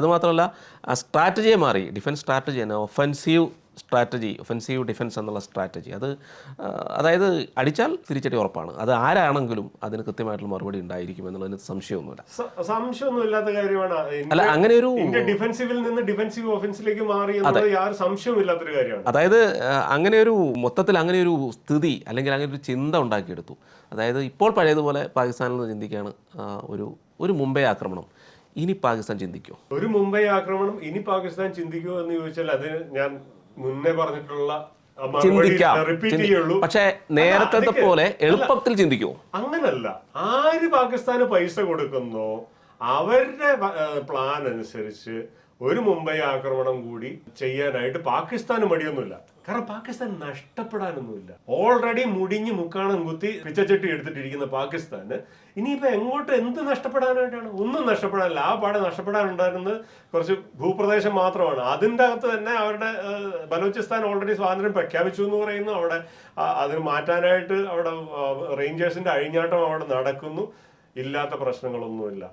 അതുമാത്രമല്ല സ്ട്രാറ്റജിയെ മാറി, defence strategy തന്നെ ഒഫൻസീവ് ഡിഫൻസ് എന്നുള്ള സ്ട്രാറ്റജി. അതായത് അടിച്ചാൽ തിരിച്ചടി ഉറപ്പാണ്. അത് ആരാണെങ്കിലും അതിന് കൃത്യമായിട്ടുള്ള മറുപടി ഉണ്ടായിരിക്കും എന്നുള്ളതിന് സംശയമൊന്നുമില്ലാത്ത കാര്യമാണ്. അല്ല, അങ്ങനെ ഒരു ഡിഫൻസീവിൽ നിന്ന് ഡിഫൻസീവ് ഓഫൻസിലേക്ക് മാറി യാതൊരു സംശയമില്ലാത്തൊരു കാര്യമാണ്. അതായത് അങ്ങനെ ഒരു മൊത്തത്തിൽ അങ്ങനെ ഒരു സ്ഥിതി അല്ലെങ്കിൽ അങ്ങനെ ഒരു ചിന്ത ഉണ്ടാക്കിയെടുത്തു. അതായത് ഇപ്പോൾ പഴയതുപോലെ പാകിസ്ഥാനിൽ നിന്ന് ചിന്തിക്കുകയാണ്, ഒരു മുംബൈ ആക്രമണം ഇനി പാകിസ്ഥാൻ ചിന്തിക്കുമോ? ഒരു മുംബൈ ആക്രമണം ഇനി പാകിസ്ഥാൻ ചിന്തിക്കുമോ എന്ന് ചോദിച്ചാൽ അതിന് ഞാൻ മുന്നേ പറഞ്ഞിട്ടുള്ള റിപ്പീറ്റ് ചെയ്യുള്ളൂ. പക്ഷേ നേരത്തെ പോലെ എളുപ്പത്തിൽ ചിന്തിക്കുമോ? അങ്ങനല്ല. ആര് പാകിസ്ഥാന് പൈസ കൊടുക്കുന്നോ അവരുടെ പ്ലാൻ അനുസരിച്ച് ഒരു മുംബൈ ആക്രമണം കൂടി ചെയ്യാനായിട്ട് പാകിസ്ഥാന് മടിയൊന്നുമില്ല. കാരണം പാകിസ്ഥാൻ നഷ്ടപ്പെടാനൊന്നുമില്ല. ഓൾറെഡി മുടിഞ്ഞ് മുക്കാണം കുത്തി പിച്ചച്ചട്ടി എടുത്തിട്ടിരിക്കുന്ന പാകിസ്ഥാന് ഇനിയിപ്പോ എങ്ങോട്ട് എന്ത് നഷ്ടപ്പെടാനായിട്ടാണ്? ഒന്നും നഷ്ടപ്പെടാനില്ല. ആ പാടെ നഷ്ടപ്പെടാനുണ്ടായിരുന്നത് കുറച്ച് ഭൂപ്രദേശം മാത്രമാണ്. അതിൻ്റെ അകത്ത് തന്നെ അവരുടെ ബലൂചിസ്ഥാൻ ഓൾറെഡി സ്വാതന്ത്ര്യം പ്രഖ്യാപിച്ചു എന്ന് പറയുന്നു. അവിടെ അതിന് മാറ്റാനായിട്ട് അവിടെ റേഞ്ചേഴ്സിന്റെ അഴിഞ്ഞാട്ടം അവിടെ നടക്കുന്നു. ഇല്ലാത്ത പ്രശ്നങ്ങളൊന്നുമില്ല.